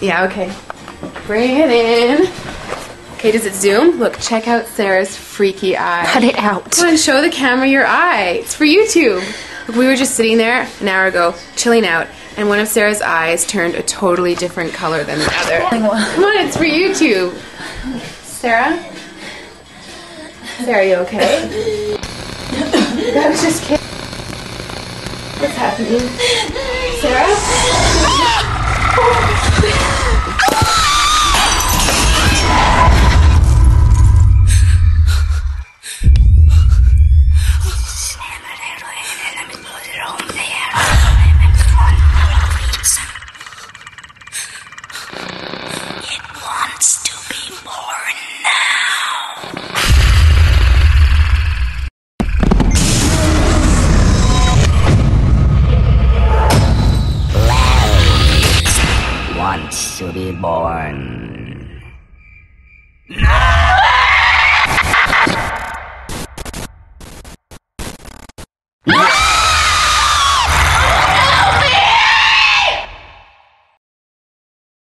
Yeah, okay. Bring it in. Okay, does it zoom? Look, check out Sarah's freaky eye. Cut it out. Come on, show the camera your eye. It's for YouTube. Look, we were just sitting there an hour ago, chilling out, and one of Sarah's eyes turned a totally different color than the other. Come on, it's for YouTube. Sarah? Sarah, you okay? I was just kidding. What's happening? Sarah? It wants to be born now. Larry wants to be born